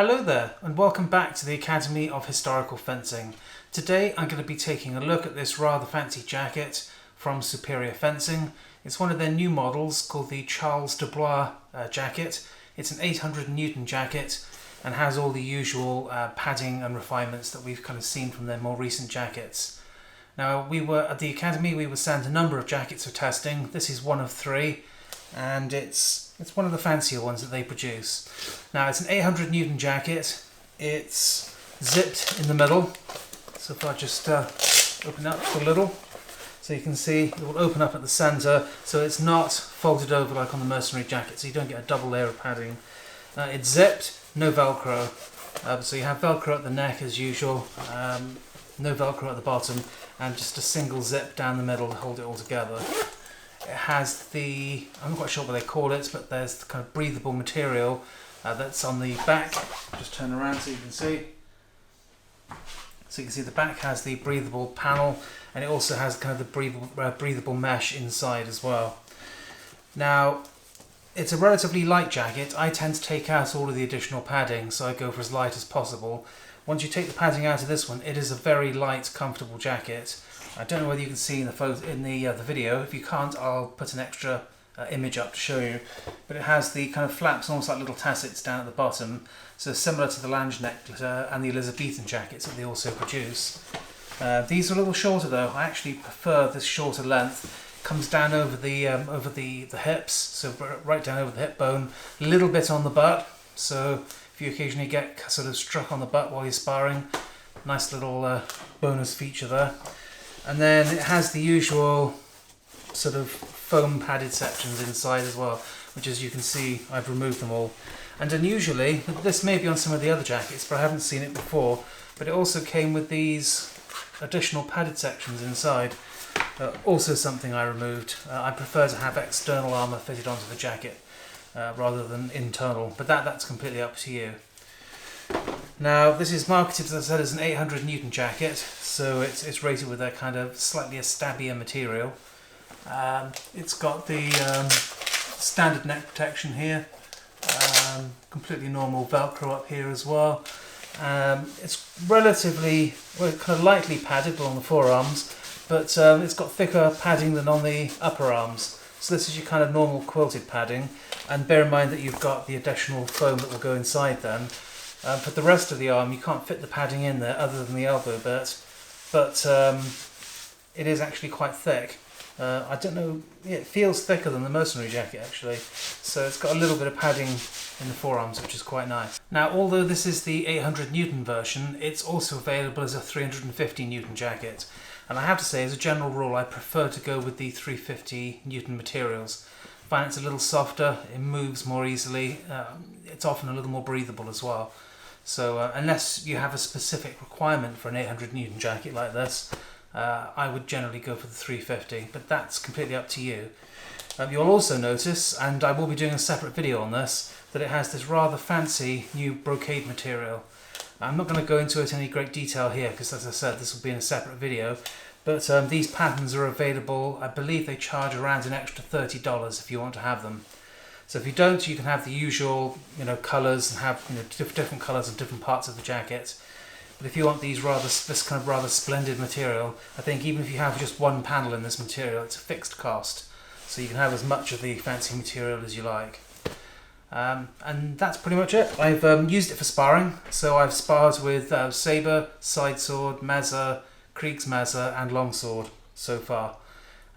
Hello there and welcome back to the Academy of Historical Fencing. Today I'm going to be taking a look at this rather fancy jacket from Superior Fencing. It's one of their new models called the Charles de Blois jacket. It's an 800 Newton jacket and has all the usual padding and refinements that we've kind of seen from their more recent jackets. Now we were at the Academy, we were sent a number of jackets for testing. This is one of three and it's one of the fancier ones that they produce. Now it's an 800 Newton jacket. It's zipped in the middle. So if I just open up a little, so you can see it will open up at the centre, so it's not folded over like on the mercenary jacket, so you don't get a double layer of padding. It's zipped, no velcro. So you have velcro at the neck as usual, no velcro at the bottom, and just a single zip down the middle to hold it all together. It has the, I'm not quite sure what they call it, but there's the kind of breathable material that's on the back. Just turn around so you can see. So you can see the back has the breathable panel, and it also has kind of the breathable mesh inside as well. Now, it's a relatively light jacket. I tend to take out all of the additional padding, so I go for as light as possible. Once you take the padding out of this one, it is a very light, comfortable jacket. I don't know whether you can see in the photo, in the video. If you can't, I'll put an extra image up to show you. But it has the kind of flaps, almost like little tassets down at the bottom. So similar to the Lange neck and the Elizabethan jackets that they also produce. These are a little shorter though. I actually prefer this shorter length. It comes down over the hips, so right down over the hip bone. A little bit on the butt. So if you occasionally get sort of struck on the butt while you're sparring, nice little bonus feature there. And then it has the usual sort of foam padded sections inside as well, which, as you can see, I've removed them all. And unusually, this may be on some of the other jackets, but I haven't seen it before, but it also came with these additional padded sections inside. Also something I removed. I prefer to have external armour fitted onto the jacket rather than internal, but that's completely up to you. Now this is marketed, as I said, as an 800 Newton jacket, so it's rated with a kind of slightly a stabbier material. It's got the standard neck protection here, completely normal velcro up here as well. It's relatively, well, kind of lightly padded along the forearms, but it's got thicker padding than on the upper arms. So this is your kind of normal quilted padding, and bear in mind that you've got the additional foam that will go inside then. For the rest of the arm, you can't fit the padding in there other than the elbow bit, but it is actually quite thick. I don't know, it feels thicker than the mercenary jacket actually, so it's got a little bit of padding in the forearms, which is quite nice. Now, although this is the 800 Newton version, it's also available as a 350 Newton jacket, and I have to say, as a general rule, I prefer to go with the 350 Newton materials. I find it's a little softer, it moves more easily, it's often a little more breathable as well. So unless you have a specific requirement for an 800 Newton jacket like this, I would generally go for the 350, but that's completely up to you. You'll also notice, and I will be doing a separate video on this, that it has this rather fancy new brocade material. I'm not going to go into it in any great detail here because, as I said, this will be in a separate video, but these patterns are available. I believe they charge around an extra $30 if you want to have them. So if you don't, you can have the usual, colours and have different colours in different parts of the jacket. But if you want this kind of rather splendid material, I think even if you have just one panel in this material, it's a fixed cost. So you can have as much of the fancy material as you like. And that's pretty much it. I've used it for sparring. So I've sparred with sabre, side sword, mezza, Kriegsmesser and longsword so far.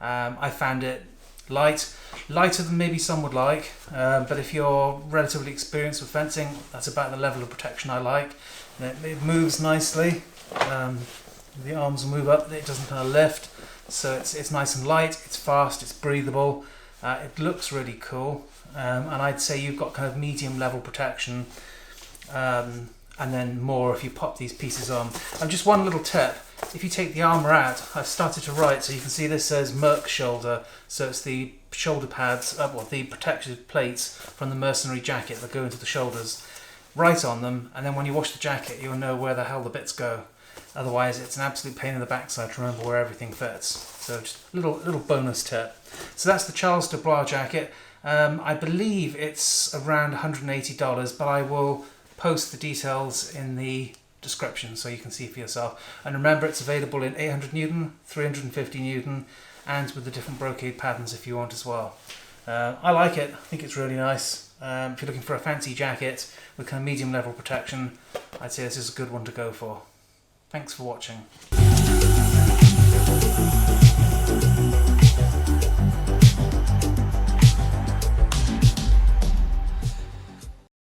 I found it lighter than maybe some would like, but if you're relatively experienced with fencing, that's about the level of protection I like. It moves nicely, the arms move up, it doesn't kind of lift, so it's nice and light, it's fast, it's breathable, it looks really cool, and I'd say you've got kind of medium level protection, and then more if you pop these pieces on. And just one little tip, if you take the armour out, I've started to write, so you can see this says Merc shoulder, so it's the shoulder pads, the protective plates from the mercenary jacket that go into the shoulders. Write on them, and then when you wash the jacket you'll know where the hell the bits go. Otherwise it's an absolute pain in the backside to remember where everything fits. So just a little bonus tip. So that's the Charles de Blois jacket. I believe it's around $180, but I will post the details in the description so you can see for yourself. And remember, it's available in 800 Newton, 350 Newton, and with the different brocade patterns if you want as well. I like it. I think it's really nice. If you're looking for a fancy jacket with kind of medium level protection, I'd say this is a good one to go for. Thanks for watching.